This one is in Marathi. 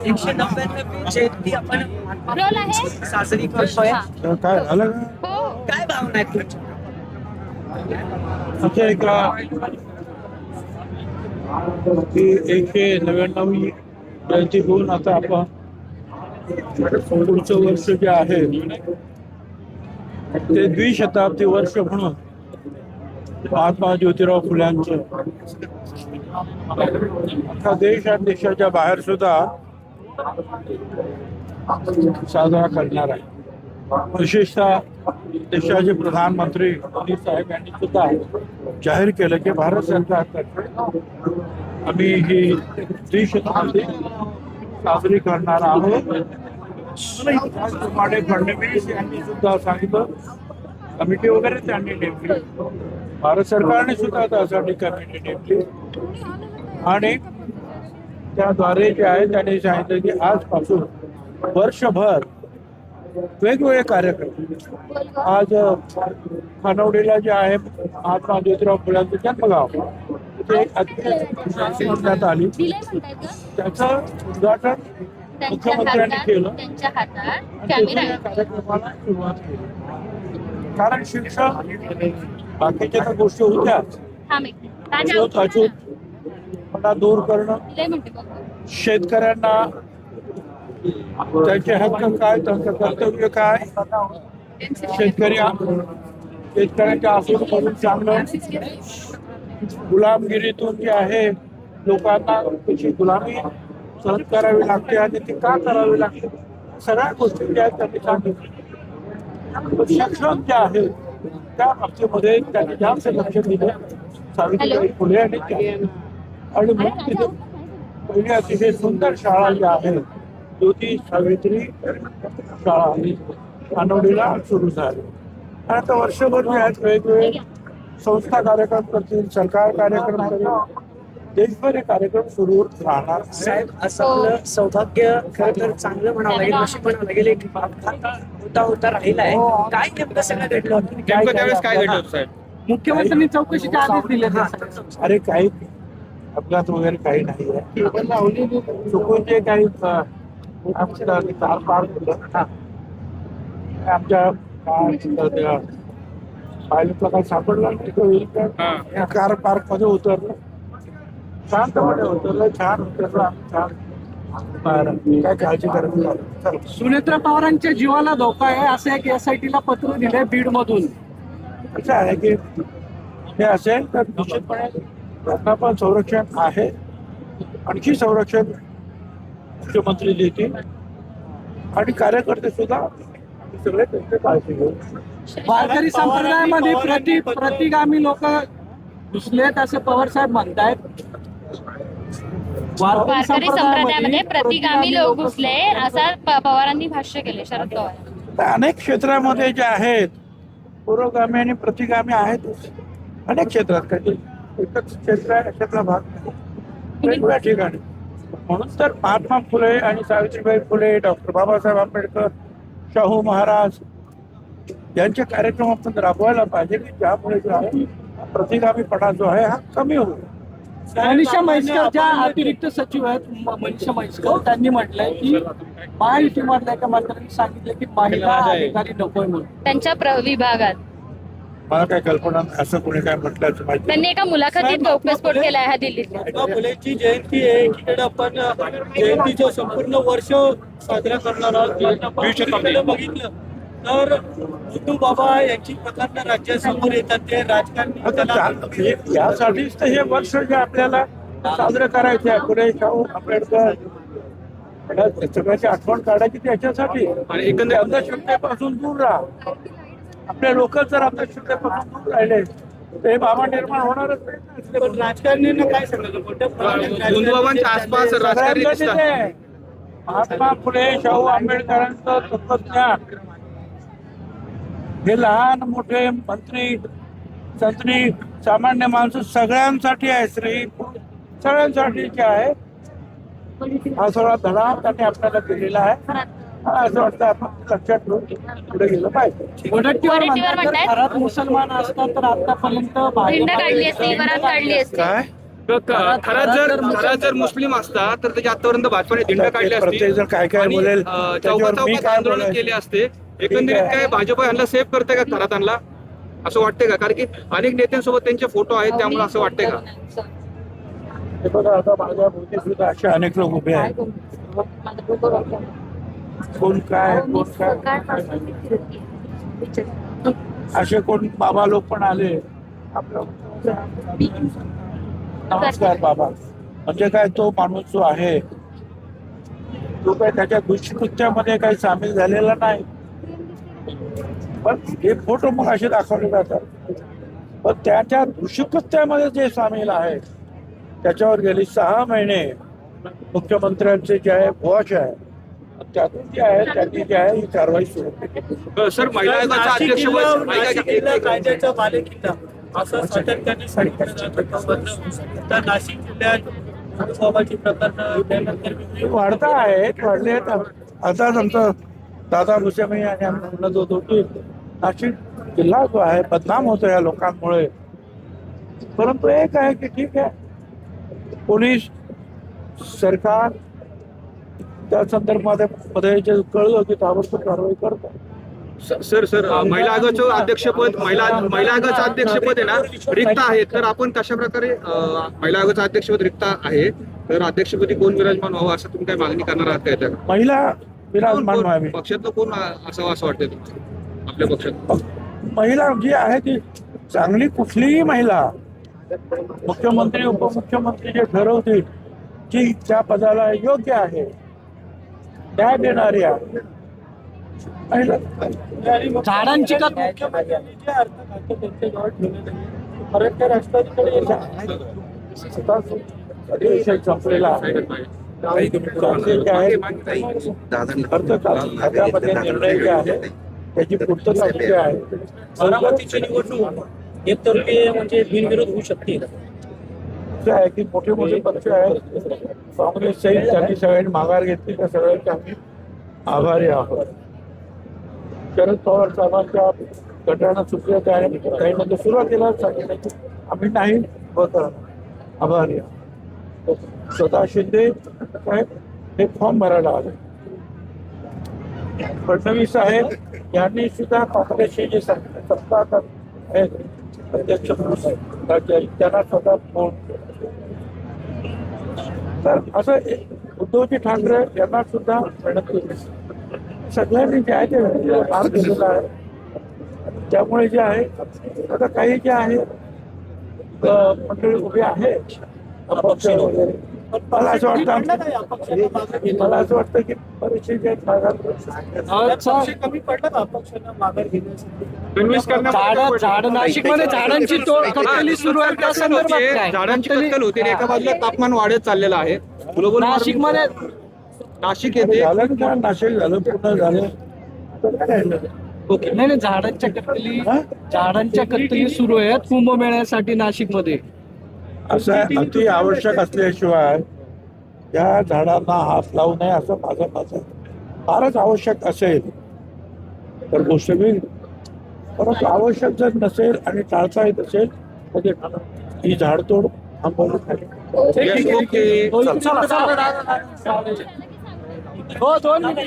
199 जयंती आपण रोल आहे साजरी करतोय. काय झालं हो काय भावना आहेत तुमच्या? आमच्या एका की 199वी जयंती होऊन आता आपण पुढचं वर्ष जे आहे ते द्विशताब्दी वर्ष म्हणून महात्मा ज्योतिराव फुल्यांचं अख्खा देश आणि देशाच्या बाहेर सुद्धा साजरा करणार आहे. विशेषतः देशाचे प्रधानमंत्री मोदी साहेब यांनी सुद्धा जाहीर केलं की भारत सरकारतर्फे आम्ही ही द्विशताब्दी साजरी करणार आहोत. त्याचप्रमाणे फडणवीस यांनी सुद्धा सांगितलं, कमिटी वगैरे त्यांनी नेमली, भारत सरकारने सुद्धा त्यासाठी कमिटी नेमली आणि त्याद्वारे जे आहे त्यांनी सांगितलं की आजपासून वर्षभर वेगवेगळे कार्यक्रम. आज खानवडीला जे आहे महात्मा ज्योतिराव फुल्यांचं जन्मगाव तिथे करण्यात आली. त्याचं उद्घाटन मुख्यमंत्र्यांनी केलं आणि त्याच्या कार्यक्रमाला सुरुवात केली. कारण शिक्षण बाकीच्या तर गोष्टी होत्याच, अचूकपणा दूर करणं, शेतकऱ्यांना त्यांचे हक्क काय, त्यांचं कर्तव्य काय, शेतकऱ्यांच्या आसूडमधून चांगलं, गुलामगिरीतून जे आहे लोकांना त्याची गुलामी सहन करावी लागते आणि ती का करावी लागते, सगळ्या गोष्टी ज्या आहेत त्यांनी सांगितलं. शिक्षण जे आहे त्या बाबतीमध्ये त्यांनी जास्त लक्ष दिलं. सावित्रीबाई फुले आणि मग तिथे पहिली अतिशय सुंदर शाळा जी आहे ज्योती सावित्री शाळा खानवडीला सुरू झाली. आता वर्षभर जे आहेत वेगवेगळे संस्था कार्यक्रम करतील, सरकार कार्यक्रम करेल, देशभर हे कार्यक्रम सुरू राहणार. साहेब, असं आपलं सौभाग्य खरं तर चांगलं म्हणावं लागेल, नशीब म्हणावं लागेल. एक अपघात होता राहिलाय. काय नेमकं सगळं घडलं होतं? त्यावेळेस काय घडलं साहेब? मुख्यमंत्र्यांनी चौकशीच्या आदेश दिले. अरे काही अपघात वगैरे काही नाही आहे. चुकून जे काही तार पार केलं आमच्या पायलटला काही सापडलं नाही. कार पार्क मध्ये उतरलं, शांतपणे उतरलं, छान उतरलं, छान, काय काळजी करायची नाही. सुनेत्रा पवारांच्या जीवाला धोका आहे असं एक SIT ला पत्र दिलंय बीड मधून. असं आहे की हे असेल तर निश्चितपणे त्यांना पण संरक्षण आहे, आणखी संरक्षण मुख्यमंत्री देतील आणि कार्यकर्ते सुद्धा सगळे त्यांची काळजी घेऊ. वारकरी संप्रदायामध्ये प्रतिगामी लोक घुसलेत असं पवार साहेब म्हणतायत. वारकरी संप्रदायामध्ये प्रतिगामी लोक घुसले असं पवारांनी भाष्य केले. शरद पवार अनेक क्षेत्रामध्ये जे आहेत पुरोगामी आणि प्रतिगामी आहेत. अनेक क्षेत्रात काही एकच क्षेत्र आहे अशातला भाग नाही, वेगवेगळ्या ठिकाणी. म्हणून तर महात्मा फुले आणि सावित्रीबाई फुले, डॉक्टर बाबासाहेब आंबेडकर, शाहू महाराज यांचे कार्यक्रम आपण राबवायला पाहिजे की ज्यामुळे जो आहे प्रतिगामीपणा जो आहे हा कमी होईल. मनीषा म्हैसकर ज्या अतिरिक्त सचिव आहेत, मनीषा म्हैसकर, त्यांनी म्हटलंय की महायुतीमधल्या एका मंत्र्यांनी सांगितलं की महिला अधिकारी नकोय म्हणून त्यांच्या विभागात. मला काय कल्पना असं कोणी काय म्हटल्याचं माहिती. त्यांनी एका मुलाखतीत गौप्यस्फोट केलाय हा दिल्लीतला. फुलेची जयंती आहे, एकीकडे आपण जयंतीचं संपूर्ण वर्ष साजरा करणार आहोत. बघितलं तर बुद्धू बाबा यांची प्रकरणं राज्यासमोर येतात. ते राजकारणी यासाठीच तर हे वर्ष जे आपल्याला साजरं करायचं आहे. पुढे शाहू आंबेडकर सगळ्याची आठवण काढायची त्याच्यासाठी. अंधश्रद्धेपासून दूर राहा. आपले लोक जर अंधश्रद्धेपासून दूर राहिले तर हे बाबा निर्माण होणारच नाही. पण राजकारण्यांना काय सांगितलं आसपास राजकारणी महात्मा फुले शाहू आंबेडकरांचं तत्वज्ञान हे लहान मोठे मंत्री संत्री सामान्य माणसं सगळ्यांसाठी आहे. स्त्री सगळ्यांसाठी जे आहे हा सगळा धडा त्यांनी आपल्याला दिलेला आहे. असं वाटतं आपण लक्षात ठेवून पुढे गेलं पाहिजे. घरात मुसलमान असतात तर आतापर्यंत भिंड काढली असती, वरात काढली असती. काय खरा जर मुस्लिम असता तर त्याच्या आतापर्यंत भाजपाने दिंड काढले प्रत्येक जण काय काय बोलेल त्याच्यावर मी चौकात काय आंदोलन बोलेल केले असते. एकंदरीत काय भाजप यांना सेव्ह करते का खरात आणला असं वाटतंय का? कारण की अनेक नेत्यांसोबत त्यांचे फोटो आहेत, त्यामुळे असं वाटतंय का? हे बघा, आता माझ्या भोवती सुद्धा असे अनेक लोक उभे आहेत. कोण काय असे कोण बाबा लोक पण आले आपलं. नमस्कार बाबा. म्हणजे काय, तो माणूस जो आहे तो काय त्याच्या दुष्कृत्यामध्ये काही सामील झालेला नाही, पण हे फोटो मग असे दाखवले जातात. पण त्याच्या दुष्कृत्यामध्ये जे सामील आहे त्याच्यावर गेली 6 महिने मुख्यमंत्र्यांचे जे आहे वॉच आहे, त्यातून जे आहे त्यांनी जे आहे ही कारवाई सुरू केली. सर, महिला आयोगाचा अध्यक्षपद नाशिक जिल्हा कायद्याचा बालेकिल्ला असं सातत्याने सांगितलं जातं. तर नाशिक जिल्ह्यात बाबाची प्रकरणं त्यानंतर वाढता आहेत, वाढले आहेत. आताच आमचा दादा भुसेमी आणि आम्ही म्हणत होतो की नाशिक जिल्हा जो आहे बदनाम होतो या लोकांमुळे. परंतु एक आहे की ठीक आहे, पोलीस सरकार त्या संदर्भामध्ये जे कळलं की ताबडतोब कारवाई करतात. सर महिला आयोगाचं अध्यक्षपद महिला आयोगाचं अध्यक्षपद आहे ना रिक्त आहे, तर आपण कशा प्रकारे महिला आयोगाचं अध्यक्षपद रिक्त आहे तर अध्यक्षपदी कोण विराजमान व्हावं असं तुम्ही काय मागणी करणार आहात का? त्या महिला विराजमान व्हावी. पक्षातलं कोण असावं असं वाटतंय तुम्हाला आपल्या पक्षात? महिला जी आहे ती चांगली, कुठलीही महिला मुख्यमंत्री उपमुख्यमंत्री जे ठरवतील की त्या पदाला योग्य आहे, न्याय देणारी आहे महिला. झाडांची का मुख्यमंत्र्यांनी जे अर्थखाते त्यांच्याजवळ ठेवलेलं आहे परत त्या राष्ट्रवादीकडे येतात. अधिवेशन संपलेला आहे. जे आहे खात्यामध्ये निर्णय जे आहे त्याची पूर्तता जी आहे. बारामतीची निवडणूक एकतर्फी म्हणजे बिनविरोध होऊ शकते. असं आहे की मोठे मोठे पक्ष आहेत, काँग्रेस सहित त्यांनी सगळ्यांनी माघार घेतली, त्या सगळ्यांचे आम्ही आभारी आहोत. शरद पवार साहेबांच्या गटानं सुप्रिया आणि काही म्हणजे सुरुवातीला सांगितलं की आम्ही नाही होत आभारी आहोत. स्वतः शिंदे साहेब हे फॉर्म भरायला आले. फडणवीस साहेब यांनी सुद्धा काँग्रेसचे जे सत्ता आहेत अध्यक्ष त्यांना स्वतः फोन. तर असं उद्धवजी ठाकरे यांना सुद्धा मेहनत केली. सगळ्यांनी जे आहे ते भाग दिलेला आहे. त्यामुळे जे आहे आता काही जे आहे मंडळी उभी आहे अपक्ष वगैरे. मला असं वाटतं की बरेचसे जे पक्ष कमी पडला का अपक्षांना माघार घेण्यासाठी? झाड नाशिकमध्ये झाडांची कत्तली सुरू आहे, त्या संदर्भात काय? झाडांची कत्तल होते. एका बाजूला तापमान वाढत चाललेलं आहे. ग्लोबल नाशिकमध्ये नाशिक येते. झालं का? नाशिक झालं, पूर्ण झालं. ओके, नाही झाडांच्या कत्तली सुरू आहेत कुंभमेळ्यासाठी नाशिकमध्ये. असं अति आवश्यक असल्याशिवाय या झाडांना हात लावू नये असं माझं मत आहे. फारच आवश्यक असेल तर गोष्ट वेगळी, परंतु आवश्यक जर नसेल आणि टाळता येत असेल तर ही झाडतोड थांबवली पाहिजे. ओके. हो, 2 मिनिटं.